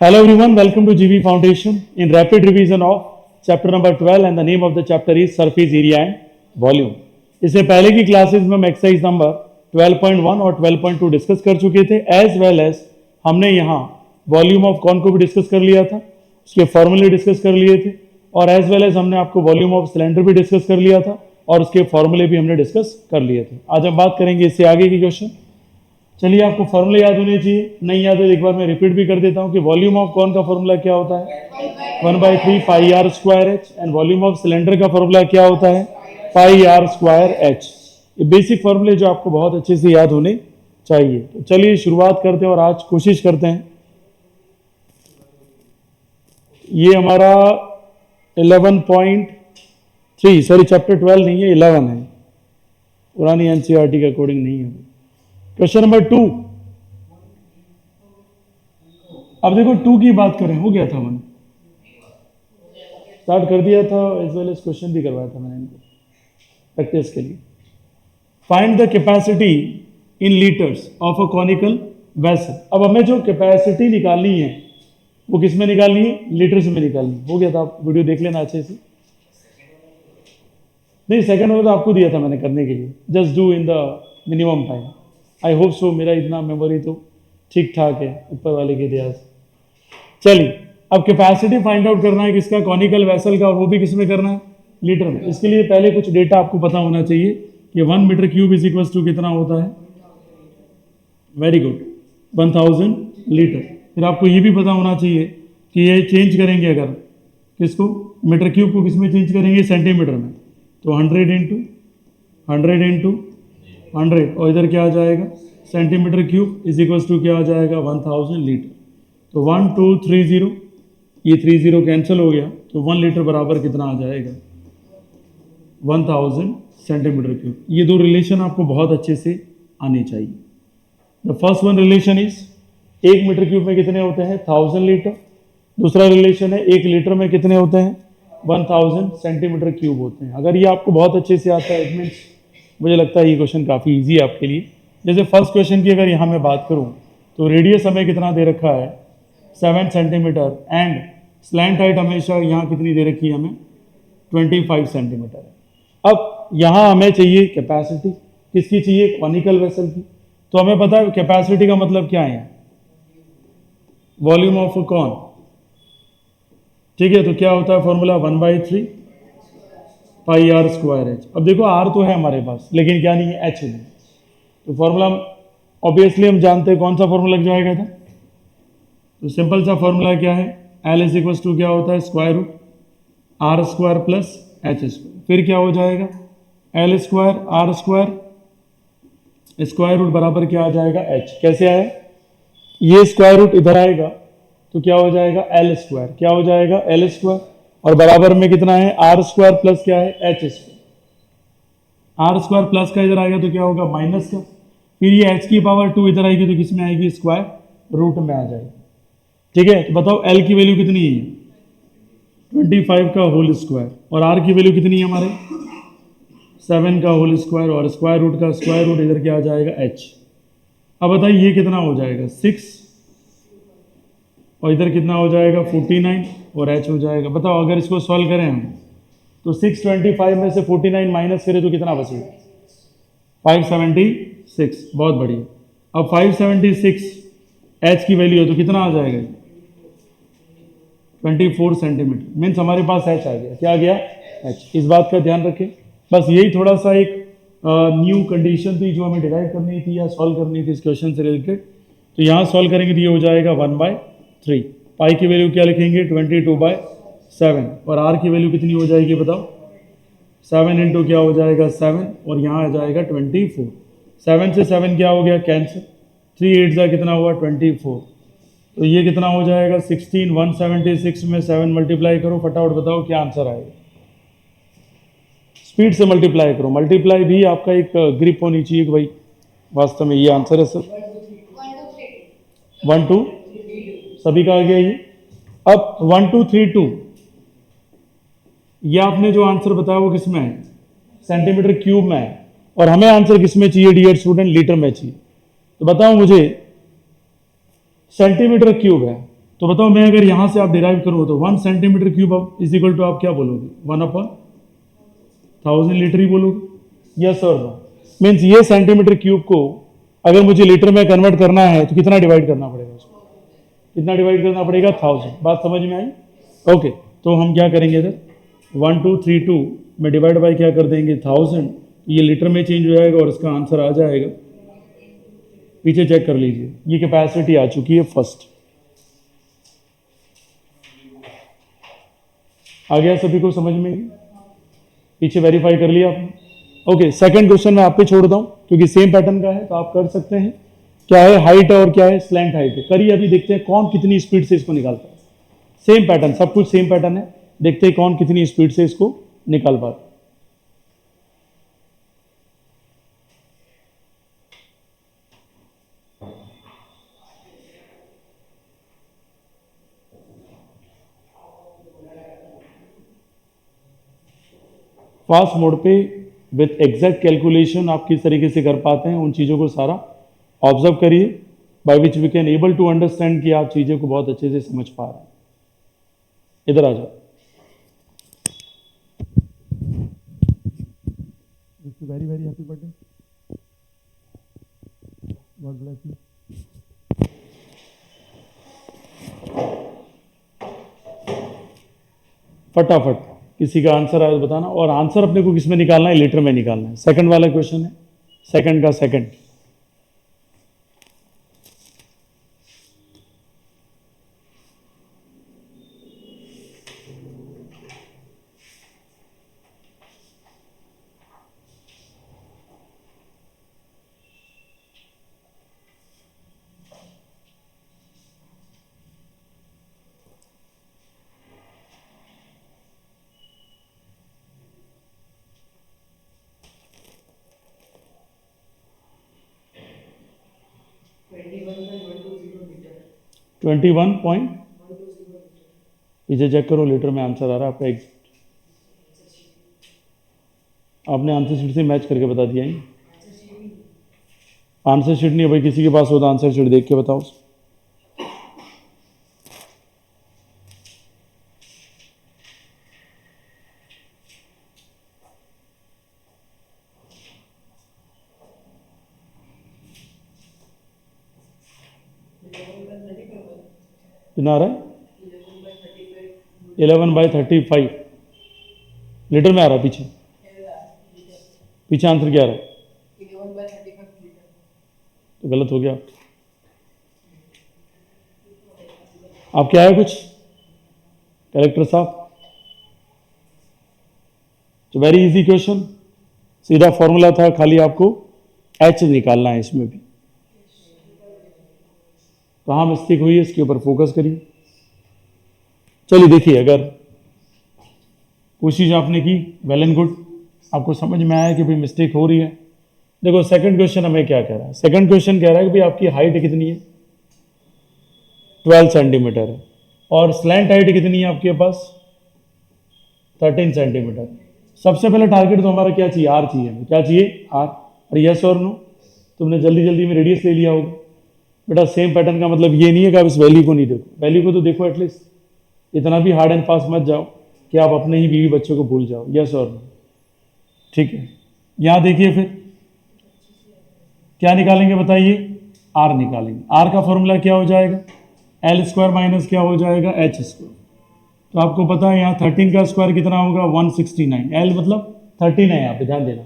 Hello everyone, welcome to GV Foundation in rapid revision of chapter number 12 and the name of the chapter is surface area and volume. इससे पहले की classes में हम exercise number 12.1 और 12.2 discuss कर चुके थे एज वेल एज हमने यहाँ वॉल्यूम ऑफ कौन को भी डिस्कस कर लिया था, उसके फॉर्मूले डिस्कस कर लिए थे और एज वेल एज हमने आपको वॉल्यूम ऑफ सिलेंडर भी डिस्कस कर लिया था और उसके फॉर्मूले भी हमने डिस्कस कर लिए थे। आज हम बात करेंगे इससे आगे की क्वेश्चन। चलिए, आपको फॉर्मूला याद होने चाहिए, नहीं याद है एक बार मैं रिपीट भी कर देता हूं कि वॉल्यूम ऑफ कौन का फॉर्मूला क्या होता है 1/3 pi r square h and volume of cylinder का फॉर्मूला क्या होता है पाई आर स्क्वायर एच। ये बेसिक फॉर्मूले जो आपको बहुत अच्छे से याद होने चाहिए। तो चलिए शुरुआत करते हैं और आज कोशिश करते हैं। ये हमारा 11.3 सॉरी चैप्टर 12 नहीं है 11 है, पुरानी एनसीईआरटी के अकॉर्डिंग नहीं है। Question number 2। अब देखो 2 की बात करें, हो गया था मैंने स्टार्ट कर दिया था एज वेल एज क्वेश्चन भी करवाया था मैंने इनको प्रैक्टिस के लिए। Find the capacity in litres of a conical vessel. अब हमें जो कैपेसिटी निकालनी है वो किस में निकालनी है, लीटर्स में निकालनी है। हो गया था, आप वीडियो देख लेना अच्छे से। नहीं, सेकंड वो तो आपको दिया था मैंने करने के लिए, just do in the minimum time. I hope so, मेरा इतना मेमोरी तो ठीक ठाक है ऊपर वाले के दया से। चलिए, अब कैपेसिटी फाइंड आउट करना है किसका, कॉनिकल वेसल का, और वो भी किस में करना है, लीटर में। इसके लिए पहले कुछ डेटा आपको पता होना चाहिए कि 1 metre cube is equal to कितना होता है, वेरी गुड, 1000 लीटर। फिर आपको ये भी पता होना चाहिए कि ये चेंज करेंगे अगर किसको, मीटर क्यूब को किस में चेंज करेंगे, सेंटीमीटर में, तो 100 इंटू 100 और इधर क्या आ जाएगा, centimetre cube is equal to क्या आ जाएगा 1000 लीटर। तो 1 2 3 0, ये 3 0 कैंसिल हो गया, तो 1 लीटर बराबर कितना आ जाएगा 1000 सेंटीमीटर क्यूब। ये दो रिलेशन आपको बहुत अच्छे से आने चाहिए। The first one relation is 1 metre cube में कितने होते हैं 1000 लीटर। दूसरा रिलेशन है 1 लीटर में कितने होते हैं 1000 सेंटीमीटर क्यूब होते हैं। अगर ये आपको बहुत अच्छे से आता है इट मीन्स मुझे लगता है ये क्वेश्चन काफ़ी इजी है आपके लिए। जैसे फर्स्ट क्वेश्चन की अगर यहाँ मैं बात करूँ तो रेडियस हमें कितना दे रखा है 7 सेंटीमीटर एंड स्लैंट हाइट हमेशा यहाँ कितनी दे रखी है हमें 25 सेंटीमीटर है। अब यहाँ हमें चाहिए कैपेसिटी, किसकी चाहिए, कॉनिकल वेसल की। तो हमें पता है कैपेसिटी का मतलब क्या है, वॉल्यूम ऑफ कॉन, ठीक है। तो क्या होता है formula 1/3 pi r square h. अब देखो आर तो है हमारे पास लेकिन क्या नहीं है, एच नहीं। तो फॉर्मूला ऑब्वियसली हम जानते हैं कौन सा फॉर्मूला लग जाएगा था, तो सिंपल सा फॉर्मूला क्या है, एल इज इक्वल टू क्या होता है square root r square plus h square. फिर क्या हो जाएगा l square r square, square root बराबर क्या आ जाएगा एच। कैसे आया, ये स्क्वायर रूट इधर आएगा तो क्या हो जाएगा एल स्क्वायर, क्या हो जाएगा एल स्क्वायर, और बराबर में कितना है आर स्क्वायर प्लस क्या है h square. R square plus का इधर आएगा तो क्या होगा माइनस का, फिर ये एच की पावर 2 इधर आएगी तो किसमें आएगी स्क्वायर रूट में आ जाएगी, ठीक है। तो बताओ एल की वैल्यू कितनी है 25 का होल स्क्वायर, और आर की वैल्यू कितनी है हमारे 7 का होल स्क्वायर, और स्क्वायर रूट का स्क्वायर रूट इधर क्या आ जाएगा एच। अब बताइए ये कितना हो जाएगा 6 और इधर कितना हो जाएगा 49 और h हो जाएगा। बताओ अगर इसको सॉल्व करें हम तो 625 में से 49 माइनस करें तो कितना बचेगा 576, बहुत बढ़िया। अब 576 h की वैल्यू है तो कितना आ जाएगा 24 सेंटीमीटर, मीन्स हमारे पास h आ गया, क्या आ गया h। इस बात का ध्यान रखें, बस यही थोड़ा सा एक न्यू कंडीशन थी जो हमें डिराइव करनी थी या सॉल्व करनी थी इस क्वेश्चन से रिलेटेड। तो यहाँ सॉल्व करेंगे तो ये हो जाएगा 1/3। पाई की वैल्यू क्या लिखेंगे 22/7, और आर की वैल्यू कितनी हो जाएगी बताओ 7 इंटू क्या हो जाएगा 7, और यहाँ आ जाएगा 24। 7 से 7 क्या हो गया कैंसिल, 3 8 का कितना हुआ 24, तो ये कितना हो जाएगा 16। 176 में 7 मल्टीप्लाई करो, फटाफट बताओ क्या आंसर आएगा। स्पीड से मल्टीप्लाई करो, मल्टीप्लाई भी आपका एक ग्रिप होनी चाहिए कि भाई वास्तव में ये आंसर है सर। 1 2 सभी का आ गया ये। अब 1 2 3 2 ये आपने जो आंसर बताया वो किस में है सेंटीमीटर क्यूब में है, और हमें आंसर किस में चाहिए डियर स्टूडेंट लीटर में चाहिए। तो बताओ मुझे सेंटीमीटर क्यूब है तो बताओ मैं अगर यहाँ से आप डिराइव करूँ तो 1 centimetre cube is equal to आप क्या बोलोगे 1/1000 लीटर ही बोलोगे, यस और नो। मीन्स ये सेंटीमीटर क्यूब को अगर मुझे लीटर में कन्वर्ट करना है तो कितना डिवाइड करना पड़ेगा उसको, कितना डिवाइड करना पड़ेगा 1000। बात समझ में आई? ओके, तो हम क्या करेंगे इधर 1232 में डिवाइड बाय क्या कर देंगे 1000, ये लीटर में चेंज हो जाएगा और इसका आंसर आ जाएगा। पीछे चेक कर लीजिए, ये कैपेसिटी आ चुकी है फर्स्ट। आ गया सभी को समझ में? पीछे वेरीफाई कर लिया आपने? ओके, सेकंड क्वेश्चन मैं आप पे छोड़ता हूं क्योंकि सेम पैटर्न का है तो आप कर सकते हैं। क्या है हाइट और क्या है स्लैंट हाइट है। करिए, अभी देखते हैं कौन कितनी स्पीड से इसको निकालता है। सेम पैटर्न, सब कुछ सेम पैटर्न है, देखते हैं कौन कितनी स्पीड से इसको निकाल पाता है। फास्ट मोड पे विथ एग्जैक्ट कैलकुलेशन आप किस तरीके से कर पाते हैं, उन चीज़ों को सारा ऑब्जर्व करिए, by which we can able to understand कि आप चीज़ों को बहुत अच्छे से समझ पा रहे हैं। इधर आ जाओ। Very very happy birthday, God bless you. फटाफट किसी का आंसर आया तो बताना, और आंसर अपने को किस में निकालना है, लीटर में निकालना है। सेकंड वाला क्वेश्चन है, सेकंड का सेकंड। ट्वेंटी वन पॉइंट, पीछे चेक करो लीटर में आंसर आ रहा है आपका एग्जैक्ट। आपने आंसर शीट से मैच करके बता दिया है। आंसर शीट नहीं है भाई, किसी के पास हो तो आंसर शीट देख के बताओ। कितना आ रहा है? 11/35 लीटर में आ रहा है। पीछे पीछे आंसर क्या आ रहा है? तो गलत हो गया। आप क्या है कुछ कलेक्टर साहब? तो वेरी इजी क्वेश्चन, सीधा फॉर्मूला था, खाली आपको एच निकालना है। इसमें भी कहाँ मिस्टेक हुई है इसके ऊपर फोकस करिए। चलिए देखिए, अगर कोशिश आपने की वेल एंड गुड, आपको समझ में आया कि भाई मिस्टेक हो रही है। देखो सेकंड क्वेश्चन हमें क्या कह रहा है, सेकंड क्वेश्चन कह रहा है कि भाई आपकी हाइट कितनी है, 12 सेंटीमीटर है, और स्लैंट हाइट कितनी है आपके पास, 13 सेंटीमीटर। सबसे पहले टारगेट तो हमारा क्या चाहिए, आर चाहिए। क्या चाहिए? आर। और यस और नो, तुमने जल्दी जल्दी में रेडियस ले लिया होगा। बेटा सेम पैटर्न का मतलब ये नहीं है कि आप इस वैल्यू को नहीं देखो, वैल्यू को तो देखो एटलीस्ट। इतना भी हार्ड एंड फास्ट मत जाओ कि आप अपने ही बीवी बच्चों को भूल जाओ। यस और नो, ठीक है। यहां देखिए फिर क्या निकालेंगे बताइए, आर निकालेंगे। आर का फॉर्मूला क्या हो जाएगा, एल स्क्वायर माइनस क्या हो जाएगा, एच स्क्वायर। तो आपको पता है यहाँ 13 का स्क्वायर कितना होगा, 169। एल मतलब 13 है, यहाँ पे ध्यान देना।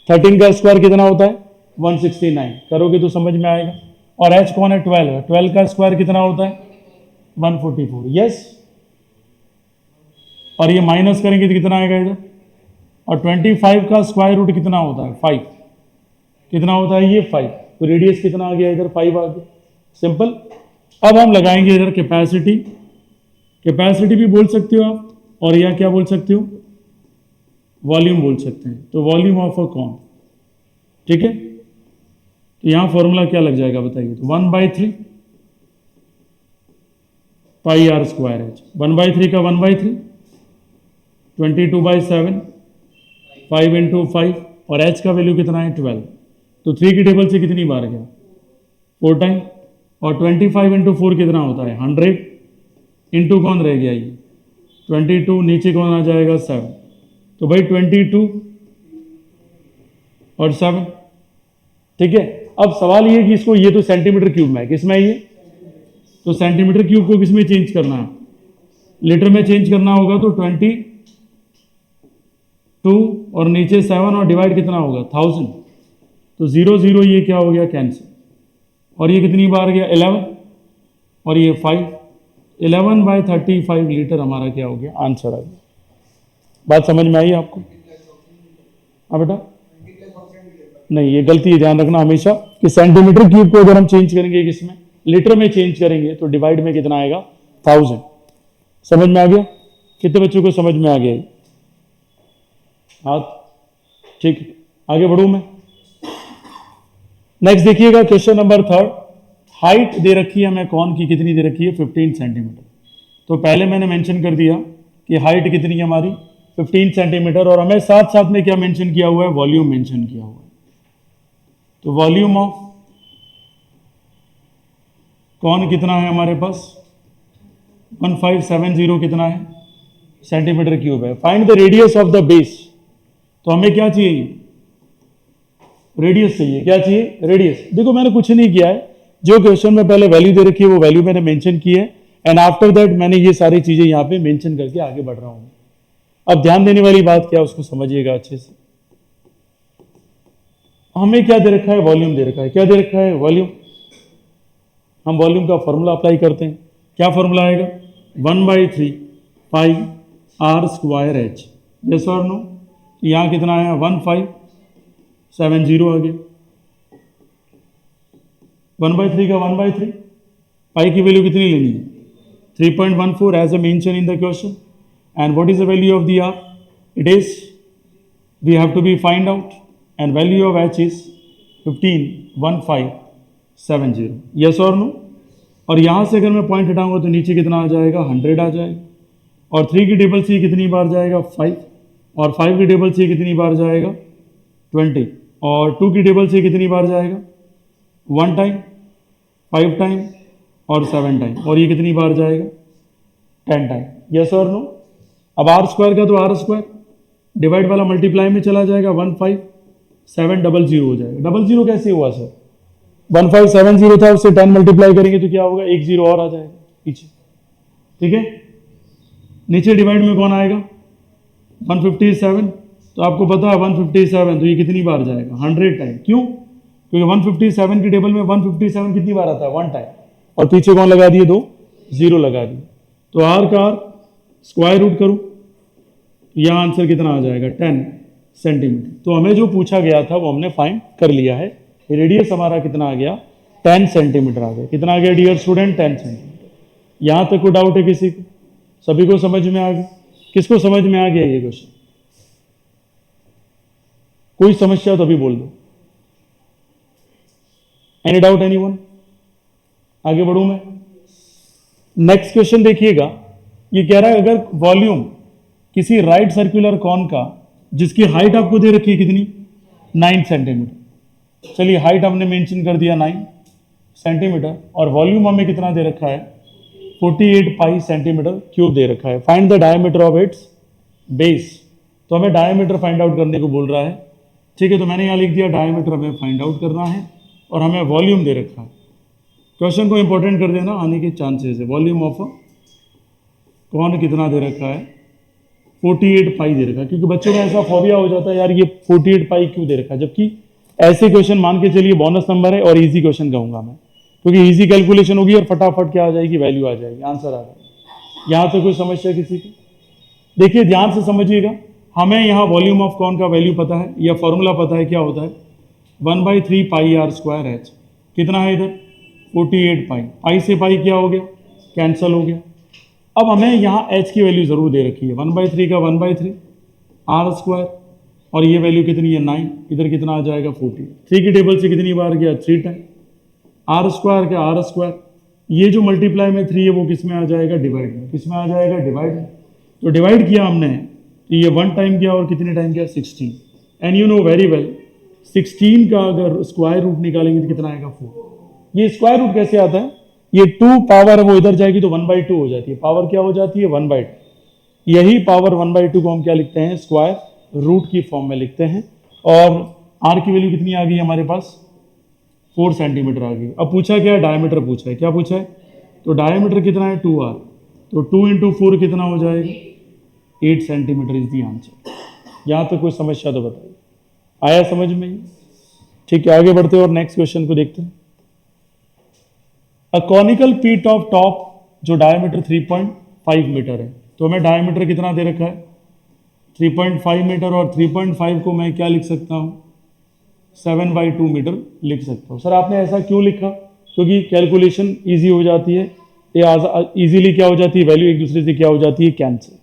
13 का स्क्वायर कितना होता है, 169। करोगे तो समझ में आएगा। और एच कौन है, 12 है। 12 का स्क्वायर कितना होता है, 144। यस, और ये माइनस करेंगे तो कितना आएगा इधर। और 25 का स्क्वायर रूट कितना होता है, 5। कितना होता है ये, 5। तो रेडियस कितना आ गया इधर, 5 आ गया। सिंपल। अब हम लगाएंगे इधर कैपेसिटी। कैपेसिटी भी बोल सकते हो आप, और या क्या बोल सकते हो, वॉल्यूम बोल सकते हैं। तो वॉल्यूम ऑफ अ कॉन, ठीक है। तो यहां फॉर्मूला क्या लग जाएगा बताइए, तो 1/3 पाई आर स्क्वायर एच। 1/3 का 1/3, 22/7, 5 × 5, और एच का वैल्यू कितना है, 12। तो 3 की टेबल से कितनी बार गया, 4 टाइम। और 25 × 4 कितना होता है, 100। इंटू कौन रह गया ये 22, नीचे कौन आ जाएगा 7। तो भाई 22 और 7, ठीक है। अब सवाल ये कि इसको, ये तो सेंटीमीटर क्यूब में है, किस में है ये, तो सेंटीमीटर क्यूब को किस में चेंज करना है, लीटर में चेंज करना होगा। तो 22 और नीचे 7 और डिवाइड कितना होगा 1000। तो 0 0 ये क्या हो गया कैंसिल, और ये कितनी बार गया 11 और ये 5, 11/35 लीटर हमारा क्या हो गया आंसर आ गया। बात समझ में आई आपको? हाँ बेटा, नहीं ये गलती है, ध्यान रखना हमेशा कि सेंटीमीटर क्यूब को अगर हम चेंज करेंगे किसमें, लीटर में चेंज करेंगे तो डिवाइड में कितना आएगा 1000। समझ में आ गया? कितने बच्चों को समझ में आ गया? हाथ, ठीक है, आगे बढ़ूं मैं। नेक्स्ट देखिएगा क्वेश्चन नंबर 3। हाइट दे रखी है हमें कौन की, कितनी दे रखी है 15 सेंटीमीटर। तो पहले मैंने मेंशन कर दिया कि हाइट कितनी है हमारी 15 सेंटीमीटर, और हमें साथ साथ में क्या मेंशन किया हुआ है, वॉल्यूम मेंशन किया हुआ है। तो वॉल्यूम ऑफ कौन कितना है हमारे पास 1570 कितना है सेंटीमीटर क्यूब है। Find the radius of the base. तो हमें क्या चाहिए, रेडियस चाहिए। क्या चाहिए, रेडियस। देखो मैंने कुछ नहीं किया है, जो क्वेश्चन में पहले वैल्यू दे रखी है वो वैल्यू मैंने मेंशन की है, एंड आफ्टर दैट मैंने ये सारी चीजें यहाँ पे मेंशन करके आगे बढ़ रहा हूं। अब ध्यान देने वाली बात क्या है उसको समझिएगा अच्छे से। हमें क्या दे रखा है, वॉल्यूम दे रखा है। क्या दे रखा है, वॉल्यूम। हम वॉल्यूम का फॉर्मूला अप्लाई करते हैं। क्या फॉर्मूला आएगा, 1/3 pi r square H. Yes और नो? यहाँ कितना आया 1570 आ गया। 1/3 का 1/3, पाई की वैल्यू कितनी लेनी है 3.14 as a mention in the question. And what is the value of the r, it is we have to be find out, and value of h is 151570। Yes और नो? और यहाँ से अगर मैं पॉइंट हटाऊंगा तो नीचे कितना आ जाएगा 100 आ जाएगा, और 3 की टेबल से कितनी बार जाएगा 5, और 5 की टेबल से कितनी बार जाएगा 20, और 2 की टेबल से कितनी बार जाएगा 1 टाइम, 5 टाइम और 7 टाइम, और ये कितनी बार जाएगा 10 टाइम। यस और नो? अब आर स्क्वायर का तो आर स्क्वायर डिवाइड वाला मल्टीप्लाई में चला जाएगा, 15700 हो जाएगा। 00 कैसे हुआ सर, 1570 था उससे 10 मल्टीप्लाई करेंगे तो क्या होगा, 1 0 और आ जाएगा पीछे, ठीक है। नीचे डिवाइड में कौन आएगा 157, तो आपको पता है 157, तो ये कितनी बार जाएगा 100 टाइम। क्यों? क्योंकि 157 की टेबल में 157 कितनी बार आता है 1 टाइम, और पीछे कौन लगा दिए 2 0 लगा दिए। तो आर का आर स्क्वायर रूट करूं, यह आंसर कितना आ जाएगा 10 सेंटीमीटर। तो हमें जो पूछा गया था वो हमने फाइंड कर लिया है। रेडियस हमारा कितना आ गया 10 सेंटीमीटर आ गया। कितना आ गया डियर स्टूडेंट 10 सेंटीमीटर। यहां तक कोई डाउट है किसी को? सभी को समझ में आ गया? किसको समझ में आ गया ये क्वेश्चन? कोई समस्या तो अभी बोल दो। Any doubt anyone? आगे बढ़ूं मैं। नेक्स्ट क्वेश्चन देखिएगा, ये कह रहा है अगर वॉल्यूम किसी राइट सर्कुलर कॉन का जिसकी हाइट आपको दे रखी है कितनी 9 सेंटीमीटर। चलिए हाइट हमने मेंशन कर दिया 9 सेंटीमीटर, और वॉल्यूम हमें कितना दे रखा है 48 पाई सेंटीमीटर क्यूब दे रखा है। Find the diameter of its base. तो हमें डायमीटर फाइंड आउट करने को बोल रहा है, ठीक है। तो मैंने यहाँ लिख दिया डायमीटर हमें फाइंड आउट करना है, और हमें वॉल्यूम दे रखा है। क्वेश्चन को इंपॉर्टेंट कर देना, आने के चांसेस है। वॉल्यूम ऑफ कौन कितना दे रखा है 48 पाई दे रखा है, क्योंकि बच्चों का ऐसा फोबिया हो जाता है यार ये 48 पाई क्यों दे रखा है, जबकि ऐसे क्वेश्चन मान के चलिए बोनस नंबर है और इजी क्वेश्चन कहूंगा मैं, क्योंकि इजी कैलकुलेशन होगी और फटाफट क्या आ जाएगी वैल्यू आ जाएगी, आंसर आ जाएगा। यहां तो कोई समस्या किसी की? देखिए ध्यान से समझिएगा, हमें यहाँ वॉल्यूम ऑफ कौन का वैल्यू पता है या फॉर्मूला पता है, क्या होता है 1/3 पाई आर स्क्वायर एच। कितना है इधर 48 पाई, पाई से पाई क्या हो गया कैंसल हो गया। अब हमें यहाँ h की वैल्यू जरूर दे रखी है 1/3 का 1/3 आर स्क्वायर, और ये वैल्यू कितनी है 9, इधर कितना आ जाएगा 40। 3 की टेबल से कितनी बार गया 3 टाइम, आर स्क्वायर का आर स्क्वायर, ये जो मल्टीप्लाई में 3 है वो किस में आ जाएगा डिवाइड में, किस में आ जाएगा डिवाइड में। तो डिवाइड किया हमने, तो ये 1 टाइम किया और कितने टाइम किया 16। And you know very well 16 का अगर स्क्वायर रूट निकालेंगे तो कितना आएगा 4। ये स्क्वायर रूट कैसे आता है, ये 2 पावर वो इधर जाएगी तो 1/2 हो जाती है, पावर क्या हो जाती है 1/2। यही पावर 1/2 को हम क्या लिखते हैं, स्क्वायर रूट की फॉर्म में लिखते हैं। और आर की वैल्यू कितनी आ गई हमारे पास, 4 सेंटीमीटर आ गई। अब पूछा क्या, डायमीटर पूछा है, क्या पूछा है, तो डायमीटर कितना है 2r, तो 2 × 4 कितना हो जाएगा, 8 सेंटीमीटर इज दी आंसर। यहाँ तक कोई समस्या तो बताइए, आया समझ में? ठीक है, आगे बढ़ते हैं और नेक्स्ट क्वेश्चन को देखते हैं। अ कॉनिकल पीट ऑफ टॉप जो डायमीटर 3.5 मीटर है, तो हमें डायमीटर कितना दे रखा है 3.5 मीटर, और 3.5 को मैं क्या लिख सकता हूँ 7/2 मीटर लिख सकता हूँ। सर आपने ऐसा क्यों लिखा, क्योंकि कैलकुलेशन इजी हो जाती है, ये इजीली क्या हो जाती है, वैल्यू एक दूसरे से क्या हो जाती है, कैंसिल।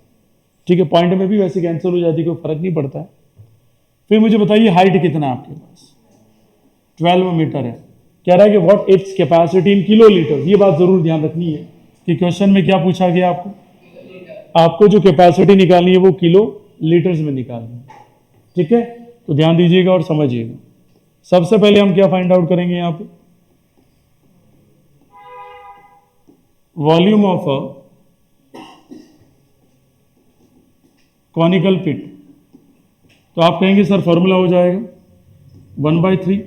ठीक है, पॉइंट में भी वैसे कैंसिल हो जाती है, कोई फर्क नहीं पड़ता है। फिर मुझे बताइए हाइट कितना है आपके पास, 12 मीटर है। कह रहा है कि what its capacity in kilo litre. ये बात जरूर ध्यान रखनी है कि क्वेश्चन में क्या पूछा गया आपको जो कैपेसिटी निकालनी है वो किलो लीटर्स में निकालनी है। ठीक है, तो ध्यान दीजिएगा और समझिएगा। सबसे पहले हम क्या फाइंड आउट करेंगे यहाँ पे, वॉल्यूम ऑफ अ कॉनिकल पिट। तो आप कहेंगे सर फॉर्मूला हो जाएगा 1/3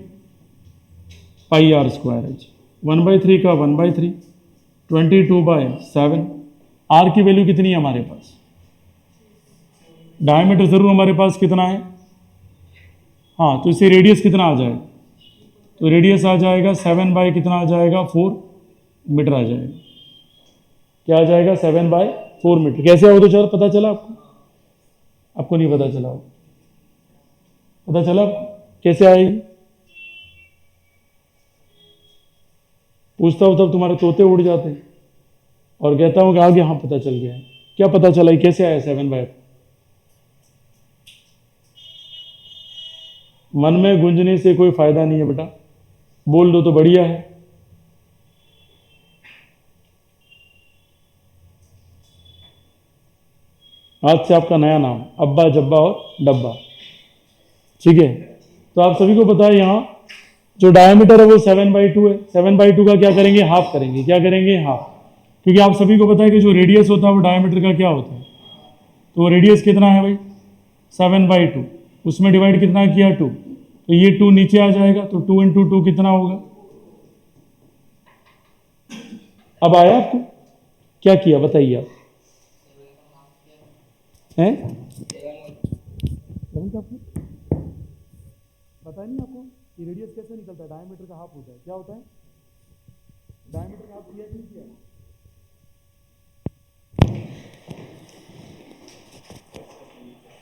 पाई आर स्क्वायर एच। 1/3 का 1/3 22/7। आर की वैल्यू कितनी है हमारे पास, डायमीटर जरूर हमारे पास कितना है, हाँ, तो इससे रेडियस कितना आ जाएगा, तो रेडियस आ जाएगा 7 कितना आ जाएगा 4 मीटर आ जाएगा। क्या आ जाएगा 7/4 मीटर। कैसे आओ तो चलो पता चला आपको नहीं पता चला, पता चला कैसे आएगी, पूछता हूं तब तुम्हारे तोते उड़ जाते हैं और कहता हूं कि आगे हाँ पता चल गया है। क्या पता चला, कैसे आया 7/4। मन में गुंजने से कोई फायदा नहीं है बेटा, बोल दो तो बढ़िया है। आज से आपका नया नाम अब्बा जब्बा और डब्बा। ठीक है, तो आप सभी को पता है यहाँ जो डायमीटर है वो 7/2 है। 7/2 का क्या करेंगे, हाफ करेंगे। क्या करेंगे, हाफ, क्योंकि आप सभी को पता है कि जो रेडियस होता है वो डायमीटर का क्या होता है, तो रेडियस कितना है भाई 7/2, उसमें डिवाइड कितना किया 2, तो ये 2 नीचे आ जाएगा, तो 2 × 2 कितना होगा। अब आया आपको, क्या किया बताइए आप हैं, पता नहीं आपको कि रेडियस कैसे निकलता है, डायमीटर का हाफ होता है। क्या होता है, डायमीटर का हाफ किया कि नहीं किया,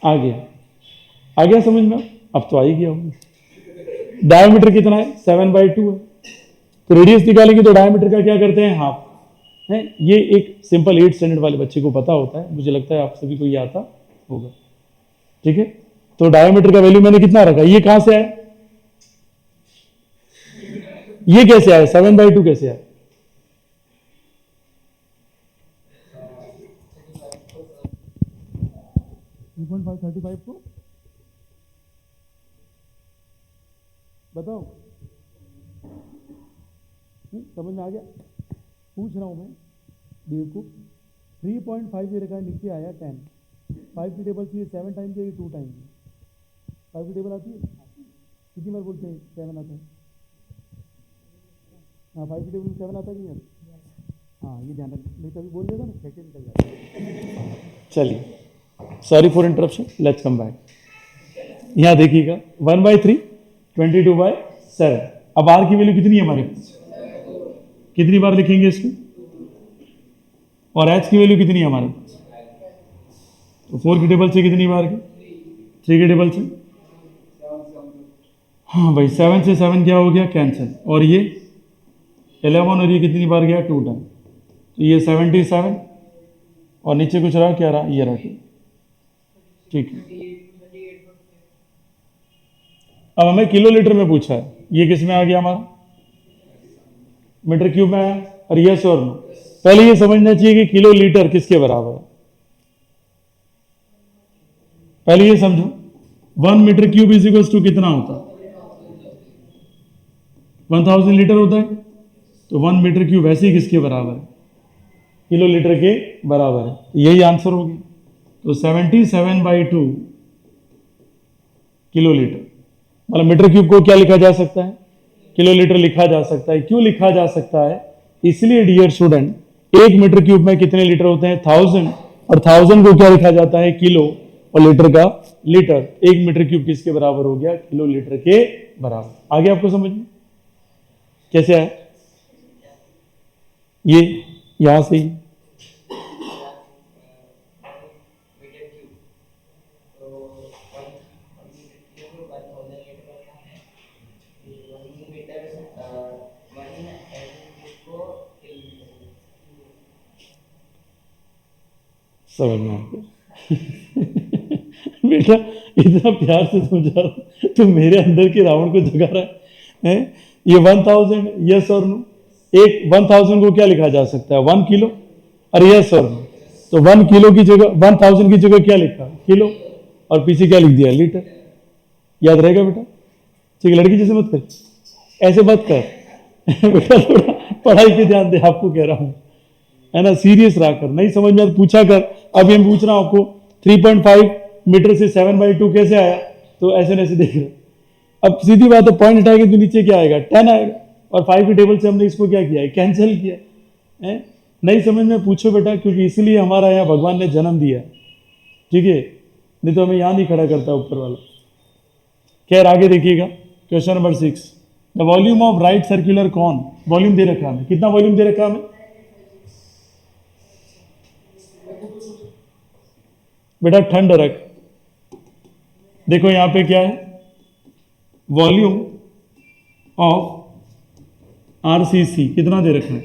आ गया समझ में, अब तो आ ही गया होगा। डायमीटर कितना है 7/2 है, तो रेडियस निकालेंगे तो डायमीटर का क्या करते हैं, हाफ है। ये एक सिंपल 8 स्टैंडर्ड वाले बच्चे को पता होता है, मुझे लगता है आप सभी को ये आता होगा। ठीक है, तो डायमीटर का वैल्यू मैंने कितना रखा, ये कहां से आया, ये कैसे आया 7/2 कैसे आया, को बताओ, समझ में आ गया, पूछ रहा हूं मैं बेवकूफ। 3.5 ये रखा, नीचे आया 10, 5 की टेबल चाहिए 7 टाइम चाहिए 2 टाइम, 5 की टेबल आती है, कितनी बार बोलते हैं 7 आता है, हाँ 5 की टेबल में 7 आता है कि नहीं, हाँ ये ध्यान रखना, नहीं कभी बोल देगा ना सेकंड निकल जाता है। चलिए, sorry for interruption, let's come back. यहाँ देखिएगा 1/3 22/7। अब आर की वैल्यू कितनी है हमारे पास, कितनी बार लिखेंगे इसको, और एच की वैल्यू कितनी है हमारे पास, तो 4 की टेबल से कितनी बार की, 3 की टेबल से, हाँ भाई 7 से 7 क्या हो गया कैंसिल, और ये 11 और ये कितनी बार गया 2 टाइम, तो ये 77, और नीचे कुछ रहा, क्या रहा, ये रहा 2। ठीक है, अब हमें किलो लीटर में पूछा है, ये किस में आ गया हमारा, मीटर क्यूब में आया, और यस और नो। पहले ये समझना चाहिए कि किलो लीटर किसके बराबर है, पहले ये समझो 1 metre cube is equal to कितना होता है, 1000 लीटर होता है। तो 1 मीटर क्यूब वैसे ही किसके बराबर है? किलो लीटर के बराबर है। तो यही आंसर हो गया। तो 77/2 किलो लीटर, मतलब मीटर क्यूब को क्या लिखा जा सकता है? किलो लीटर लिखा जा सकता है। क्यों लिखा जा सकता है? इसलिए डियर स्टूडेंट, 1 मीटर क्यूब में कितने लीटर होते हैं? 1000, और 1000 को क्या लिखा जाता है? किलो, और लीटर का लीटर। 1 मीटर क्यूब किसके बराबर हो गया? किलो लीटर के बराबर। आगे आपको समझ में कैसे आया? ये यहां से ही समझ में आ गया। बेटा इतना प्यार से समझा रहा हूं, तो मेरे अंदर के रावण को जगा रहा है, हैं? ये 1000, यस और नो। एक 1000 को क्या लिखा जा सकता है? 1 किलो, और यस और नो। तो 1 किलो की जगह 1000 की जगह क्या लिखा? किलो, और पीछे क्या लिख दिया? लीटर। याद रहेगा बेटा? ठीक है, लड़की जैसे मत कर, ऐसे मत कर। बेटा थोड़ा पढ़ाई पे ध्यान दे, आपको कह रहा हूं, है ना? सीरियस रहा कर, नहीं समझ में आता पूछा कर। अब ये पूछ रहा हूं आपको, 3.5 मीटर से 7/2 कैसे आया? तो ऐसे ऐसे देख रहे। अब सीधी बात है, पॉइंट हटाएंगे तो नीचे क्या आएगा? 10 आएगा, और 5 की टेबल से हमने इसको क्या किया है? कैंसिल किया है। नहीं समझ में पूछो बेटा, क्योंकि इसलिए हमारा यहाँ भगवान ने जन्म दिया, ठीक है? नहीं तो हमें यहाँ नहीं खड़ा करता ऊपर वाला। खैर आगे देखिएगा, question number 6। The volume of right circular cone, volume दे रखा हमें, कितना वॉल्यूम दे रखा हमें? बेटा ठंड रख, देखो यहां पे क्या है? वॉल्यूम ऑफ आरसीसी कितना दे रखा है?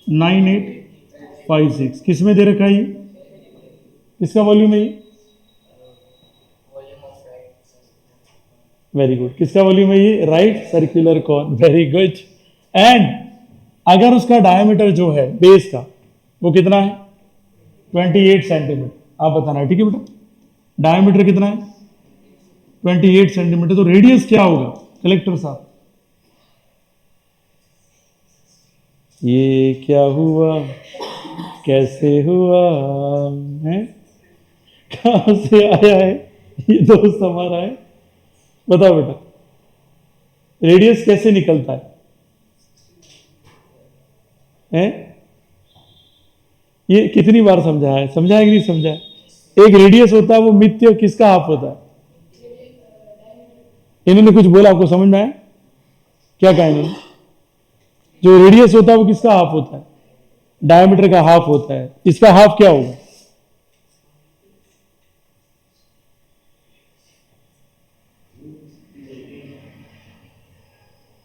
9856। किस में दे रखा है ये? किसका वॉल्यूम है ये? Very good. किसका वॉल्यूम है ये? Right circular cone. Very good. And अगर उसका डायमीटर जो है बेस का, वो कितना है? 28 सेंटीमीटर। आप बताना है, ठीक है बेटा? डायमीटर कितना है? 28 सेंटीमीटर। तो रेडियस क्या होगा कलेक्टर साहब? ये क्या हुआ, कैसे हुआ है, कहां से आया है ये दोस्त हमारा है? बताओ बेटा, रेडियस कैसे निकलता है? ये कितनी बार समझा है? समझा है कि नहीं समझा है? एक रेडियस होता है, वो मिथ्य किसका हाफ होता है? इन्होंने कुछ बोला, आपको समझ में आया? क्या कहा इन्होंने? जो रेडियस होता है वो किसका हाफ होता है? डायमीटर का हाफ होता है। इसका हाफ क्या होगा?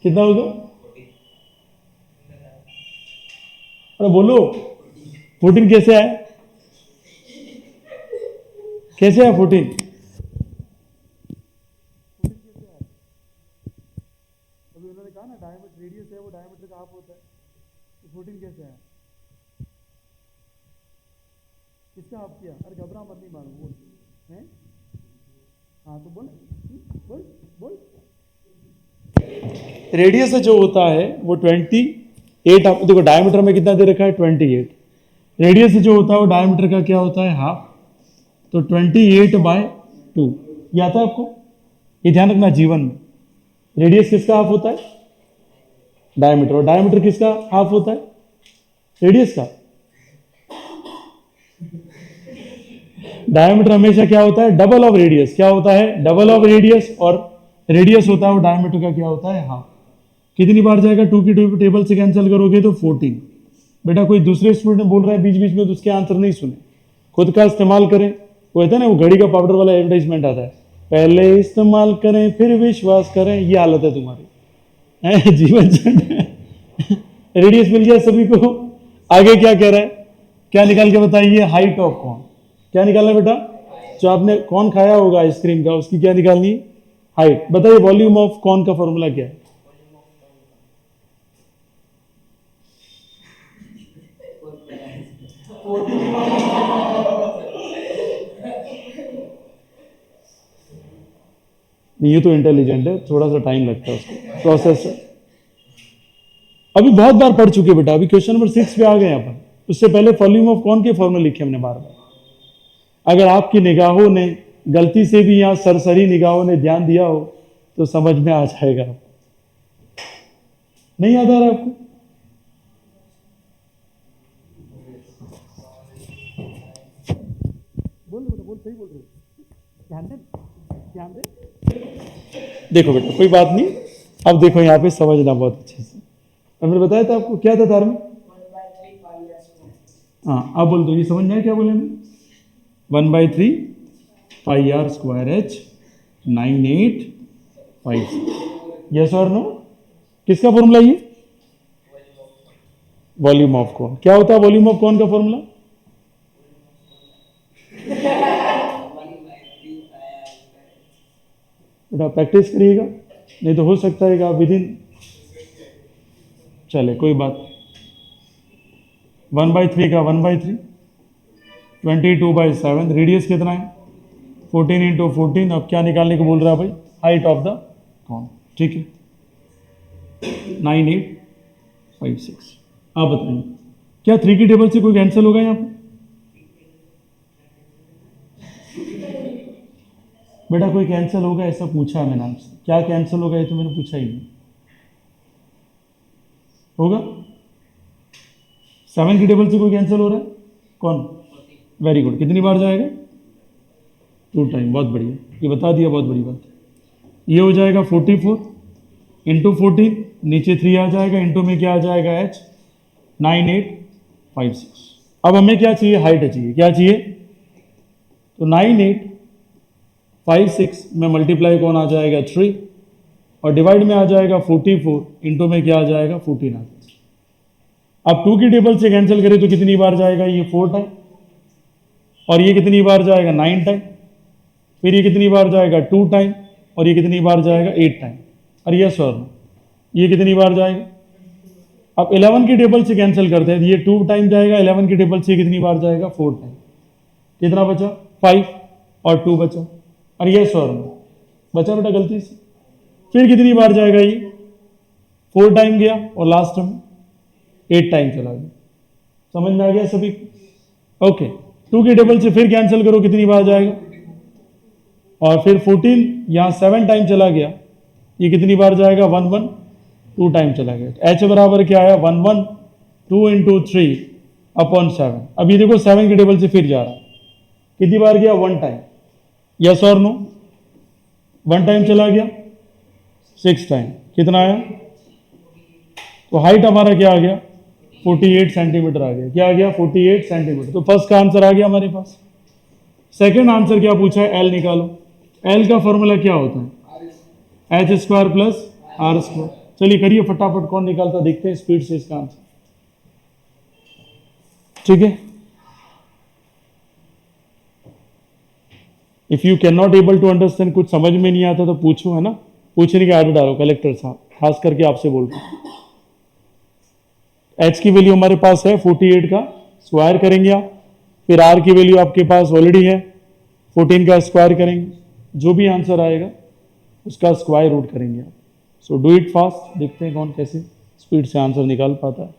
कितना होगा? अरे बोलो, 14 कैसे आया? कैसे आया 14? अभी उन्होंने कहा ना डायमीटर, रेडियस है वो डायमीटर का हाफ होता है, तो 14 कैसे आया? किसका हाफ किया? अरे घबरा मत, नहीं मालूम, बोल हैं? हाँ तो बोल बोल बोल। रेडियस जो होता है वो 28, आप देखो डायमीटर में कितना दे रखा है? 28। रेडियस जो होता है वो डायमीटर का क्या होता है? हाफ। तो 28/2 ये आता है आपको? ये ध्यान रखना जीवन में, रेडियस किसका हाफ होता है? डायमीटर। और डायमीटर किसका हाफ होता है? रेडियस का। डायमीटर हमेशा क्या होता है? Double of radius. क्या होता है? Double of radius. और रेडियस होता है वो डायमीटर का क्या होता है? हाफ। कितनी बार जाएगा? 2 की टेबल से कैंसिल करोगे तो 14। बेटा कोई दूसरे स्टूडेंट बोल रहा है बीच बीच में, तो उसके आंसर नहीं सुने, खुद का इस्तेमाल करें। वो कहते हैं ना, वो घड़ी का पाउडर वाला एडवर्टाइजमेंट आता है, पहले इस्तेमाल करें फिर विश्वास करें। ये हालत है तुम्हारी, जीवन रेडियस मिल गया सभी को। आगे क्या कह रहा है? क्या निकाल के बताइए? Height of cone. क्या निकालना बेटा? जो आपने कॉन खाया होगा आइसक्रीम का, उसकी क्या निकालनी है? हाइट। बताइए वॉल्यूम ऑफ कॉन का फॉर्मूला क्या है? ये तो इंटेलिजेंट है, थोड़ा सा टाइम लगता है उसको प्रोसेस। अभी बहुत बार पढ़ चुके बेटा, अभी क्वेश्चन नंबर 6 पे आ गए अपन। उससे पहले वॉल्यूम ऑफ कौन के फॉर्मूले लिखे हमने बार बार। अगर आपकी निगाहों ने गलती से भी यहाँ सरसरी निगाहों ने ध्यान दिया हो तो समझ में आ जाएगा। नहीं याद आ रहा आपको? बोल बेटा, बोल, सही बोल रहे हो। ध्यान दे। देखो बेटा, कोई बात नहीं। अब देखो यहाँ पे समझना बहुत अच्छे से। मैंने बताया था आपको क्या था तार में। हाँ, अब बोल दो, ये समझ में आया क्या बोले मैं? 1/3 pi r square H 9856। Yes और नो? किसका फॉर्मूला ये? वॉल्यूम ऑफ कौन। क्या होता है वॉल्यूम ऑफ कौन का फॉर्मूला? बेटा प्रैक्टिस करिएगा, नहीं तो हो सकता है विद इन, चले कोई बात। 1/3 का 1/3, 22/7। रेडियस कितना है? 14 इंटू 14। अब क्या निकालने को बोल रहा है भाई? हाइट ऑफ द कौन। ठीक है, 9856। आप बताइए क्या 3 की टेबल से कोई कैंसिल होगा यहाँ पे? बेटा कोई कैंसिल होगा ऐसा पूछा मैंने आपसे, क्या कैंसिल होगा ये तो मैंने पूछा ही नहीं। होगा? 7 की टेबल से कोई कैंसिल हो रहा है? कौन? Very good. कितनी बार जाएगा? 2 टाइम। बहुत बढ़िया, ये बता दिया, बहुत बड़ी बात। ये हो जाएगा 44 इंटू 14, नीचे 3 आ जाएगा, इंटू में क्या आ जाएगा? h 9856। अब हमें क्या चाहिए? हाइट चाहिए। क्या चाहिए? तो 9856 में मल्टीप्लाई कौन आ जाएगा? 3, और डिवाइड में आ जाएगा 44, इंटू में क्या आ जाएगा? 14 आ जाएगा। अब 2 की टेबल से कैंसिल करें तो कितनी बार जाएगा? ये 4 टाइम, और ये कितनी बार जाएगा? 9 टाइम। फिर ये कितनी बार जाएगा? 2 टाइम, और ये कितनी बार जाएगा? 8 टाइम। और ये सर ये कितनी बार जाएगा? अब 11 की टेबल से कैंसिल करते हैं, ये 2 टाइम जाएगा। 11 की टेबल से कितनी बार जाएगा? 4 टाइम। कितना बचा? 5 और 2 बचा, और ये सर बचा बेटा गलती से। फिर कितनी बार जाएगा? ये 4 टाइम गया, और लास्ट में 8 टाइम चला गया। समझ में आ गया सभी? ओके। 2 की टेबल से फिर कैंसिल करो, कितनी बार जाएगा? और फिर 14 यहाँ 7 टाइम चला गया, ये कितनी बार जाएगा? 1 1 2 टाइम चला गया। h बराबर क्या आया? 1 1 2 इंटू 3/7। अब ये देखो 7 की टेबल से फिर जा रहा है, कितनी बार गया? 1 टाइम। यस और नो? 1 टाइम चला गया, 6 टाइम। कितना आया? तो हाइट हमारा क्या आ गया? 48 सेंटीमीटर आ गया। क्या आ गया? 48 सेंटीमीटर। तो फर्स्ट का आंसर आ गया हमारे पास। सेकेंड आंसर क्या पूछा है? एल निकालो। एल का फॉर्मूला क्या होता है? h² plus r²। चलिए करिए फटाफट, कौन निकालता देखते हैं स्पीड से इसका आंसर। ठीक है, if you can not able to understand, कुछ समझ में नहीं आता तो पूछो, है ना? पूछने की आदत डालो कलेक्टर साहब, खास करके आपसे बोल रहा हूं। h की वैल्यू हमारे पास है 48 का स्क्वायर करेंगे आप, फिर r की वैल्यू आपके पास ऑलरेडी है 14 का स्क्वायर करेंगे, जो भी आंसर आएगा उसका स्क्वायर रूट करेंगे आप। सो डू इट फास्ट, देखते हैं कौन कैसे स्पीड से आंसर निकाल पाता है।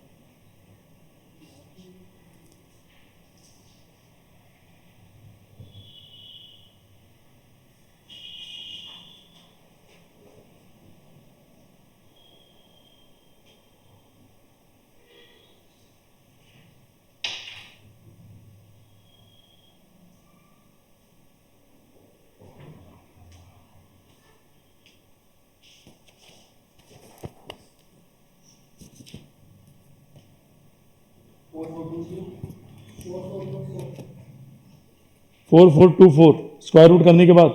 फोर 4 स्क्वायर रूट करने के बाद,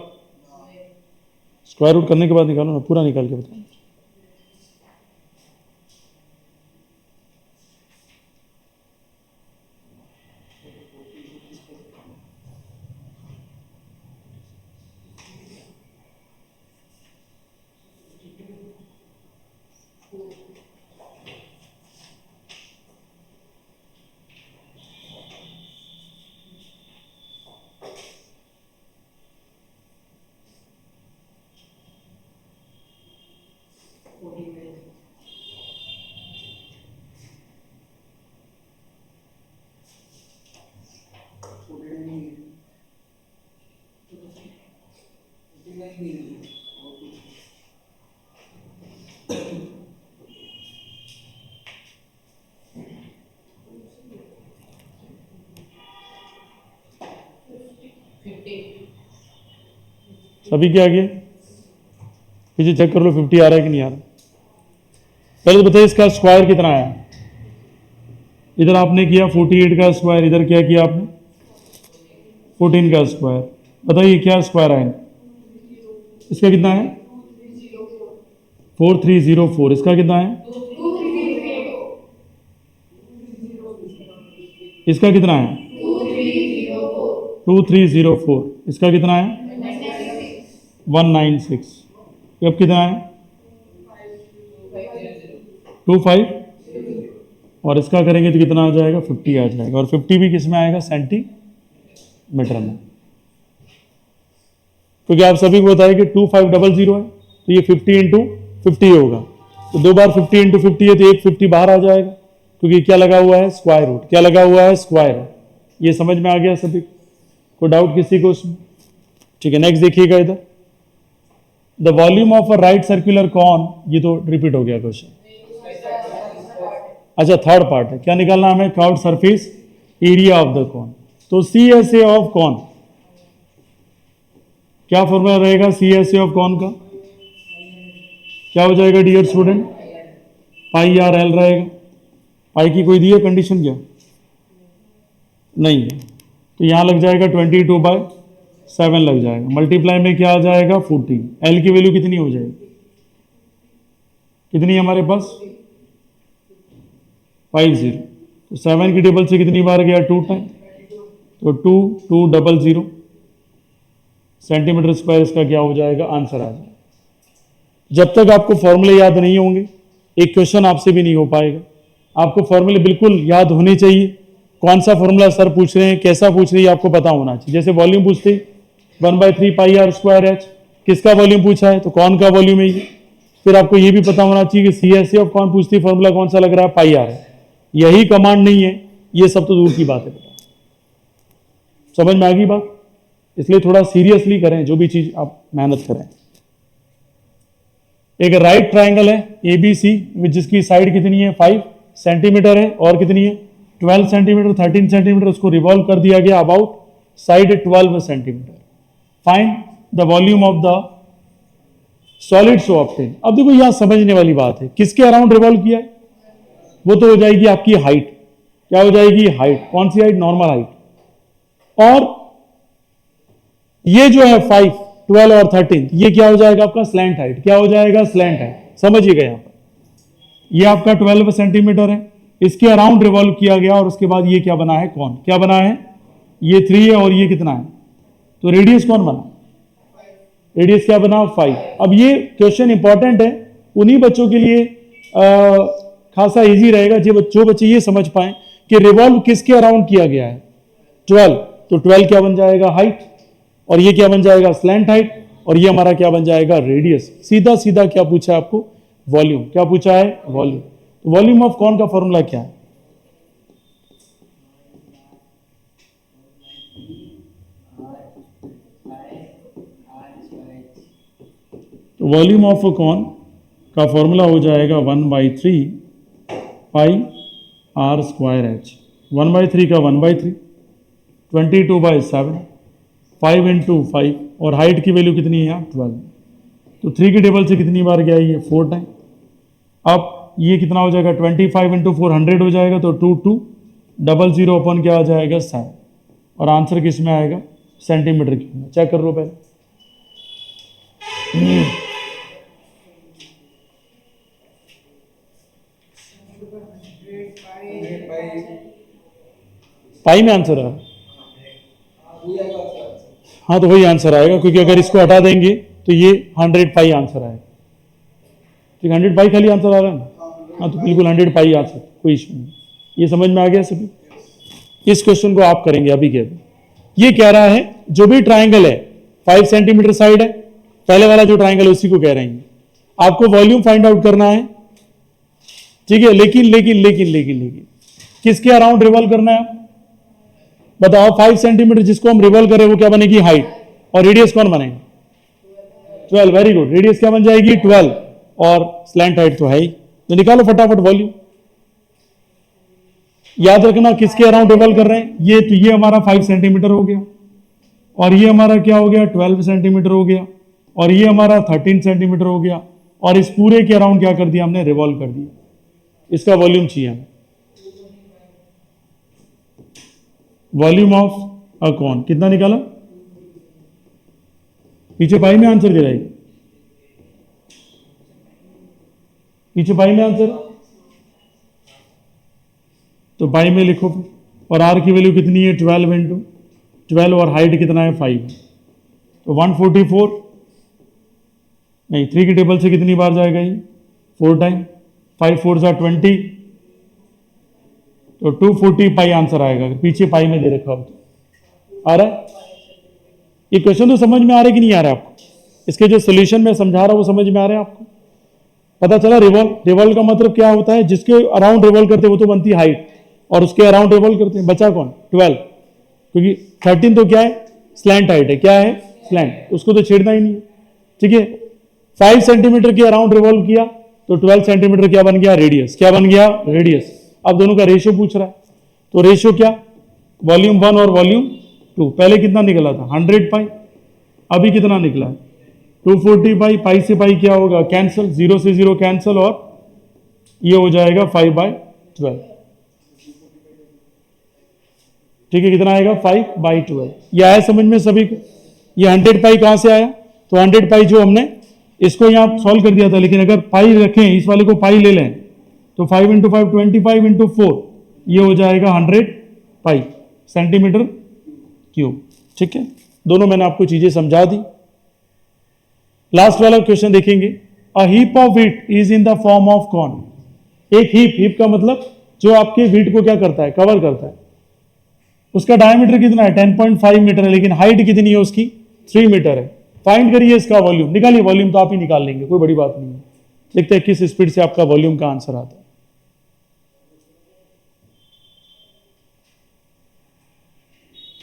स्क्वायर रूट करने के बाद निकालो ना, पूरा निकाल के बताओ। सभी क्या आ गया? पीछे चेक कर लो 50 आ रहा है कि नहीं आ रहा। पहले तो बताइए इसका स्क्वायर कितना आया। इधर आपने किया 48 का स्क्वायर, इधर क्या किया आपने 14 का स्क्वायर। बताइए क्या स्क्वायर आया? इसका कितना है 4304। इसका कितना है? इसका कितना है 2304। इसका कितना है 196। अब कितना है 25। और इसका करेंगे तो कितना आ जाएगा 50 आ जाएगा। और 50 भी किस में आएगा? सेंटीमीटर में। क्योंकि आप सभी को बताया कि 2500 है तो ये 50 इंटू 50 होगा। तो दो बार 50 इंटू 50 है तो एक 50 बाहर आ जाएगा, क्योंकि क्या लगा हुआ है? Square root. क्या लगा हुआ है? स्क्वायर है। ये समझ में आ गया सभी? कोई डाउट किसी को उसमें? ठीक है, नेक्स्ट देखिएगा इधर। The volume of a right circular cone, ये तो रिपीट हो गया क्वेश्चन। अच्छा, थर्ड पार्ट है, क्या निकालना हमें? Curved surface area of the cone. तो CSA ऑफ कॉन, क्या फॉर्मूला रहेगा CSA ऑफ कॉन का? क्या हो जाएगा dear student? Pi r l रहेगा। पाई की कोई दी है कंडीशन क्या? नहीं है। तो यहां लग जाएगा 22/7 लग जाएगा। मल्टीप्लाई में क्या आ जाएगा 14। एल की वैल्यू कितनी हो जाएगी? कितनी है हमारे पास? 50। तो 7 की टेबल से कितनी बार गया? 2 टाइम। तो 2200 सेंटीमीटर स्क्वायर इसका क्या हो जाएगा? आंसर आ जाएगा। जब तक आपको फॉर्मूले याद नहीं होंगे एक क्वेश्चन आपसे भी नहीं हो पाएगा। आपको फॉर्मूले बिल्कुल याद होने चाहिए। कौन सा फॉर्मूला सर पूछ रहे हैं, कैसा पूछ रहे हैं, आपको पता होना चाहिए। जैसे वॉल्यूम पूछते 1/3 पाई आर स्क्वायर एच, किसका वॉल्यूम पूछा है? तो कौन का वॉल्यूम है ये। फिर आपको ये भी पता होना चाहिए कि CSA ऑफ कौन पूछती है, फॉर्मूला कौन सा लग रहा है? पाई आर है। यही कमांड नहीं है, ये सब तो दूर की बात है। समझ में आ गई बात? इसलिए थोड़ा सीरियसली करें जो भी चीज आप मेहनत करें। एक राइट ट्राइंगल है ABC जिसकी साइड कितनी है 5 सेंटीमीटर है, और कितनी है 12 सेंटीमीटर, 13 सेंटीमीटर। उसको रिवॉल्व कर दिया गया about side 12 centimetre. Find the volume of the solid so obtain. अब देखो यहां समझने वाली बात है, किसके अराउंड रिवॉल्व किया है? वो तो हो जाएगी आपकी हाइट। क्या हो जाएगी? हाइट। कौन सी हाइट? Normal height. और ये जो है 5, 12 और 13, ये क्या हो जाएगा आपका? Slant height. क्या हो जाएगा? Slant height. समझिएगा यहां पर ये आपका 12 सेंटीमीटर है, इसके अराउंड रिवॉल्व किया गया। और उसके बाद ये क्या बना है? कौन। क्या बना है? ये 3 है और ये कितना है? तो रेडियस कौन बना? रेडियस क्या बना? 5। अब ये क्वेश्चन इंपॉर्टेंट है उन्हीं बच्चों के लिए, खासा इजी रहेगा जो बच्चे ये समझ पाए कि रिवॉल्व किसके अराउंड किया गया है? 12। तो 12 क्या बन जाएगा? हाइट। और ये क्या बन जाएगा? Slant height. और ये हमारा क्या बन जाएगा? रेडियस। सीधा सीधा क्या पूछा है आपको? वॉल्यूम। क्या पूछा है? वॉल्यूम। तो वॉल्यूम ऑफ कौन का फॉर्मूला क्या है? तो वॉल्यूम ऑफ कौन का फॉर्मूला हो जाएगा 1/3 पाई आर स्क्वायर एच। 1/3 का 1/3, 22/7, 5 इंटू 5। और हाइट की वैल्यू कितनी है यहाँ? 12। तो 3 की टेबल से कितनी बार गया ये? 4 टाइम। अब ये कितना हो जाएगा? 25 इंटू 4 100 हो जाएगा। तो 2200 अपन क्या आ जाएगा? 7। और आंसर किस में आएगा? सेंटीमीटर की में। चेक कर लो पहले। पाई में आंसर आ, हाँ तो वही आंसर आएगा, क्योंकि अगर इसको हटा देंगे तो ये 100 पाई आंसर आएगा। ठीक, 100 पाई खाली आंसर आ रहा है ना? हाँ तो बिल्कुल 100 पाई आंसर, कोई इशू नहीं। ये समझ में आ गया सभी? इस क्वेश्चन को आप करेंगे अभी के अभी। ये कह रहा है जो भी ट्राइंगल है 5 सेंटीमीटर साइड है, पहले वाला जो ट्राइंगल है उसी को कह रहे हैं। आपको वॉल्यूम फाइंड आउट करना है, ठीक है। लेकिन लेकिन लेकिन लेकिन लेकिन किसके अराउंड रिवॉल्व करना है? बताओ। 5 सेंटीमीटर जिसको हम रिवॉल्व करें वो क्या बनेगी? हाइट। और रेडियस कौन बनेगा? 12। Very good. रेडियस क्या बन जाएगी? 12। और स्लैंट हाइट तो है ही, तो निकालो फटाफट वॉल्यूम। याद रखना किसके अराउंड रिवॉल्व कर रहे हैं? ये तो ये हमारा 5 सेंटीमीटर हो गया, और ये हमारा क्या हो गया? 12 सेंटीमीटर हो गया। और ये हमारा 13 सेंटीमीटर हो गया, और इस पूरे के अराउंड क्या कर दिया हमने, रिवॉल्व कर दिया। इसका वॉल्यूम चाहिए हमें, वॉल्यूम ऑफ अ कॉन कितना निकाला, पीछे पाई में आंसर दे रहा है, पीछे पाई में आंसर, तो पाई में लिखो फिर। और आर की वैल्यू कितनी है, 12 इंटू 12, और हाइट कितना है 5, तो 144 नहीं, 3 की टेबल से कितनी बार जाएगा ये, 4 टाइम, 5 4 जा 20, तो 240 पाई आंसर आएगा। अगर पीछे पाई में दे रखा हो तो आ रहा है ये क्वेश्चन, तो समझ में आ रहा है कि नहीं आ रहा है आपको, इसके जो सोल्यूशन मैं समझा रहा हूं वो समझ में आ रहा है आपको, पता चला। रिवॉल्व का मतलब क्या होता है, जिसके अराउंड रिवॉल्व करते वो तो बनती है हाइट, और उसके अराउंड रिवॉल्व करते हैं, बचा कौन 12, क्योंकि 13 तो क्या है, स्लैंट हाइट है, क्या है स्लैंट, उसको तो छेड़ना ही नहीं है, ठीक है। 5 सेंटीमीटर के अराउंड रिवॉल्व किया तो 12 सेंटीमीटर क्या बन गया, रेडियस, क्या बन गया, रेडियस। अब दोनों का रेशियो पूछ रहा है, तो रेशियो क्या, वॉल्यूम 1 और वॉल्यूम 2, पहले कितना निकला था 100 पाई, अभी कितना निकला है 240 पाई, पाई से पाई क्या होगा, कैंसिल, 0 से 0 कैंसिल, और ये हो जाएगा 5/12, ठीक है, कितना आएगा 5/12। ये आया समझ में सभी को। ये 100 पाई कहां से आया, तो 100 पाई जो हमने इसको यहां सॉल्व कर दिया था, लेकिन अगर पाई रखें, इस वाले को पाई ले लें, तो 5 इंटू 5 25 इंटू 4, ये हो जाएगा 100 पाई सेंटीमीटर क्यूब, ठीक है। दोनों मैंने आपको चीजें समझा दी। लास्ट वाला क्वेश्चन देखेंगे, a heap of wheat is in the form of corn. एक हीप का मतलब जो आपके व्हीट को क्या करता है, कवर करता है, उसका डायमीटर कितना है 10.5 मीटर है, लेकिन हाइट कितनी है उसकी 3 मीटर है। फाइंड करिए इसका वॉल्यूम, निकालिए, वॉल्यूम तो आप ही निकाल लेंगे, कोई बड़ी बात नहीं है। देखते हैं किस स्पीड से आपका वॉल्यूम का आंसर आता है।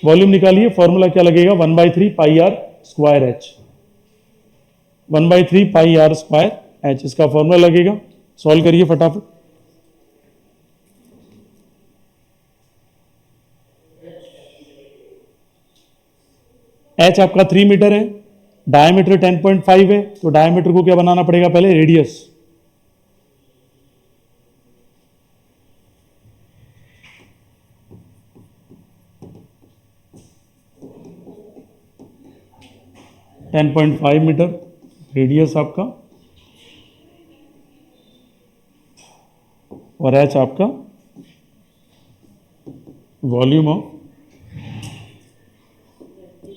वॉल्यूम निकालिए, फॉर्मूला क्या लगेगा, 1/3 pi r square h, 1/3 pi r square h, इसका फॉर्मूला लगेगा। सॉल्व करिए फटाफट। एच आपका 3 मीटर है, डायमीटर 10.5 है, तो डायमीटर को क्या बनाना पड़ेगा पहले, रेडियस। .5 मीटर रेडियस आपका, और एच आपका volume of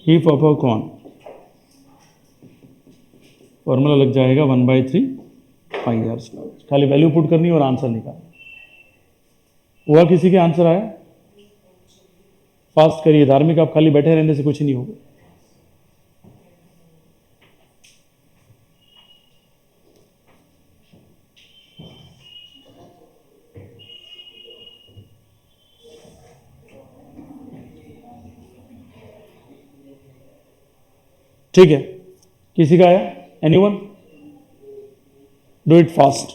heap of a corn. Formula लग जाएगा 1/3 पाई आर स्क्वायर। खाली वैल्यू पुट करनी और आंसर निकालना। हुआ किसी के आंसर आया, फास्ट करिए, धार्मिक आप खाली बैठे रहने से कुछ नहीं होगा। ठीक है, किसी का आया, anyone, do it fast.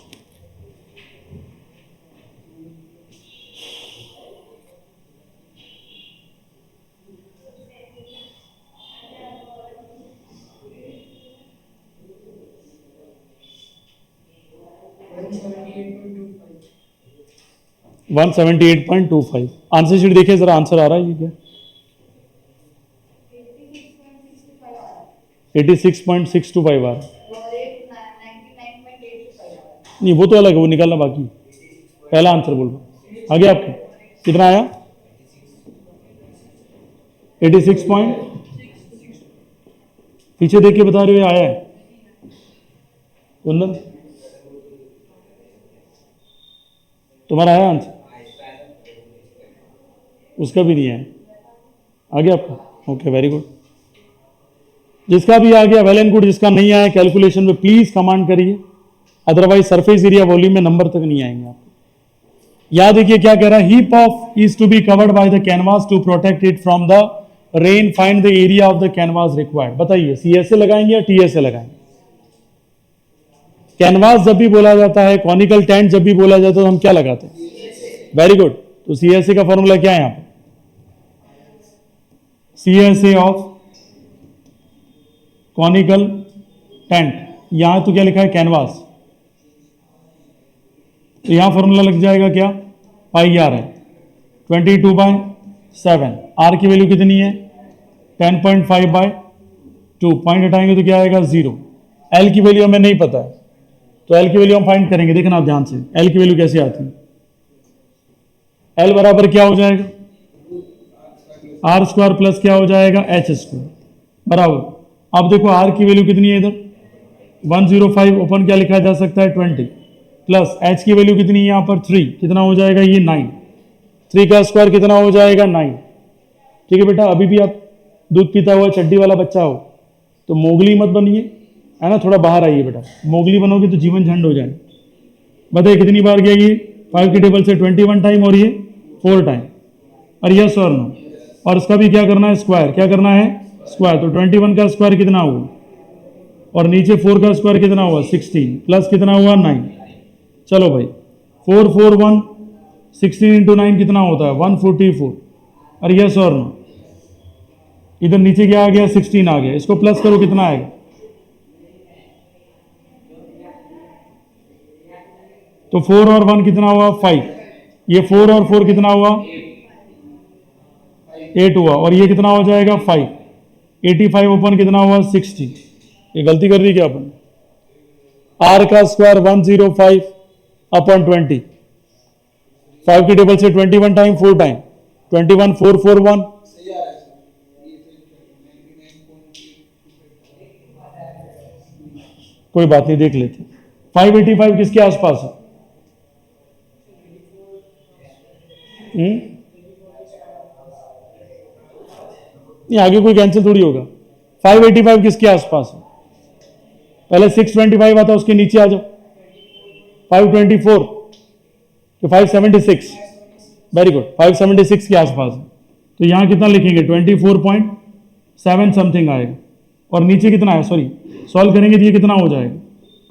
$178.25 178.25। Answer sheet देखिए जरा, आंसर आ रहा है ये क्या, 86.625 आ रहा है। नहीं वो तो अलग है, वो निकालना बाकी। पहला आंसर बोल रहा, आगे आपके कितना आया, 86 पीछे देख के बता रहे हो आया है कुंदन, तुम्हारा आया आंसर, उसका भी नहीं है, आगे आपका, ओके वेरी गुड। जिसका भी आ गया वेल एंड गुड, जिसका नहीं आया कैलकुलेशन में प्लीज कमांड करिए, अदरवाइज सरफेस एरिया वॉल्यूम में नंबर तक नहीं आएंगे आपको। याद देखिए क्या कह रहा है, heap of is to be covered by the canvas to protect it from the rain, find the area of the canvas required. बताइए सीएसए लगाएंगे या टीएसए लगाएंगे। कैनवास जब भी बोला जाता है, कॉनिकल टेंट जब भी बोला जाता है, तो हम क्या लगाते हैं, वेरी गुड। तो सीएसए का फॉर्मूला क्या है यहाँ पर, सीएसए ऑफ कॉनिकल टेंट, यहाँ तो क्या लिखा है कैनवास, तो यहाँ फॉर्मूला लग जाएगा क्या, पाई आर है 22/7, आर की वैल्यू कितनी है 10.5/2, पॉइंट हटाएंगे तो क्या आएगा 0, एल की वैल्यू हमें नहीं पता है तो एल की वैल्यू हम फाइंड करेंगे, देखना आप ध्यान से एल की वैल्यू कैसे आती है, एल बराबर क्या हो जाएगा आर स्क्वायर प्लस क्या हो जाएगा एच स्क्वायर बराबर, अब देखो आर की वैल्यू कितनी है इधर 105, ओपन क्या लिखा जा सकता है 20, प्लस एच की वैल्यू कितनी है यहाँ पर 3, कितना हो जाएगा ये 9, 3 का स्क्वायर कितना हो जाएगा 9। ठीक है बेटा, अभी भी आप दूध पीता हुआ चड्डी वाला बच्चा हो तो मोगली मत बनिए, है ना, थोड़ा बाहर आइए बेटा, मोगली बनोगे तो जीवन झंड हो जाए। बताइए कितनी बार गया ये 5 की टेबल से 21 टाइम और ये 4 टाइम, और यस और नो, और इसका भी क्या करना है स्क्वायर, क्या करना है स्क्वायर, तो 21 का स्क्वायर कितना हुआ और नीचे 4 का स्क्वायर कितना हुआ 16, प्लस कितना हुआ 9, चलो भाई 4 4 1 16 इंटू 9 कितना होता है 144, और यस और नो, इधर नीचे क्या आ गया 16 आ गया, इसको प्लस करो कितना आएगा, तो 4 और 1 कितना हुआ 5, ये 4 और 4 कितना हुआ 8 हुआ, और ये कितना हो जाएगा 5, 85 ओपन कितना हुआ 60, ये गलती कर दी क्या अपन, आर का स्क्वायर 105 अपॉन 20, 5 की टेबल से 21 टाइम 4 टाइम 21 4 4 1, कोई बात नहीं देख लेते, 585 किसके आसपास है, नहीं आगे कोई कैंसिल थोड़ी होगा, 585 किसके आसपास है, पहले 625 आता उसके नीचे आ जाओ, 524 तो 576, वेरी गुड 576 के आसपास है, तो यहां कितना लिखेंगे 24.7 समथिंग आएगा, और नीचे कितना है, सॉरी सॉल्व करेंगे तो ये कितना हो जाएगा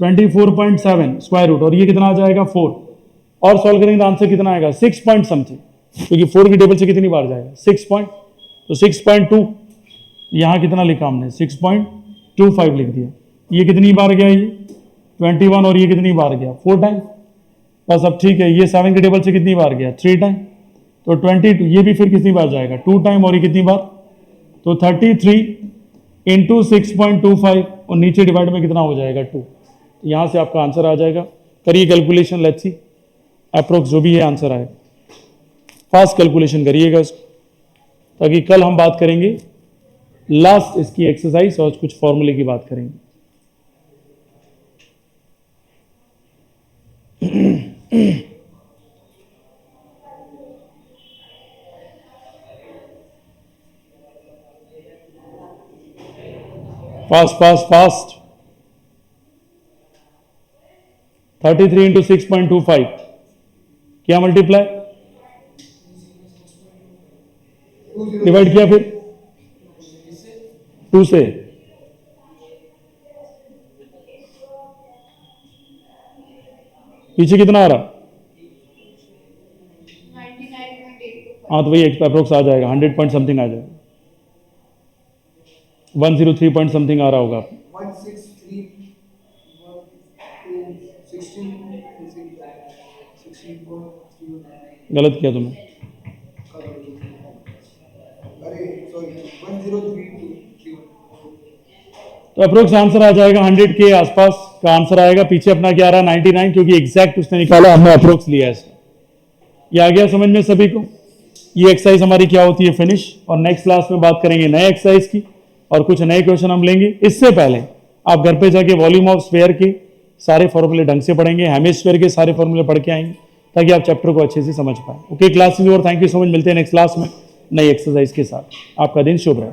24.7 स्क्वायर रूट, और ये कितना आ जाएगा 4, और सॉल्व करेंगे तो आंसर कितना आएगा 6 पॉइंट समथिंग, क्योंकि 4 की टेबल से कितनी बार जाएगा 6 पॉइंट, तो 6.2, यहाँ कितना लिखा हमने 6.25 लिख दिया, ये कितनी बार गया ये 21, और ये कितनी बार गया 4 टाइम, बस अब ठीक है, ये 7 की टेबल से कितनी बार गया 3 टाइम, तो 22, ये भी फिर कितनी बार जाएगा 2 टाइम, और ये कितनी बार, तो 33 इंटू 6.25, और नीचे डिवाइड में कितना हो जाएगा 2, तो यहाँ से आपका आंसर आ जाएगा, करिए कैलकुलेशन, लेट्स सी अप्रोक्स जो भी है आंसर आएगा, फास्ट कैलकुलेशन करिएगा इसको, ताकि कल हम बात करेंगे लास्ट इसकी एक्सरसाइज और कुछ फॉर्मूले की बात करेंगे। फास्ट फास्ट फास्ट, 33 इंटू 6.25 क्या मल्टीप्लाई, डिवाइड किया फिर 2 से, पीछे कितना आ रहा, हाँ तो वही अप्रोक्स आ जाएगा 100 पॉइंट समथिंग आ जाएगा, 103 पॉइंट समथिंग आ रहा होगा, 163 गलत किया तुमने, अरे सॉरी 103 तो अप्रोक्स आंसर आ जाएगा 100 के आसपास का आंसर आएगा, पीछे अपना क्या आ रहा 99, क्योंकि एग्जैक्ट उसने निकाला, हमने अप्रोक्स लिया इसका, ये आ गया समझ में सभी को। ये एक्सरसाइज हमारी क्या होती है फिनिश, और नेक्स्ट क्लास में बात करेंगे नए एक्सरसाइज की, और कुछ नए क्वेश्चन हम लेंगे। इससे पहले आप घर पे जाके वॉल्यूम ऑफ स्फीयर के सारे फॉर्मूले ढंग से पढ़ेंगे, हेमिस्फीयर के सारे फॉर्मूले पढ़ के आएंगे, ताकि आप चैप्टर को अच्छे से समझ पाए। Okay, class is over, thank you so much, मिलते हैं नेक्स्ट क्लास में नई एक्सरसाइज के साथ। आपका दिन शुभ रहे।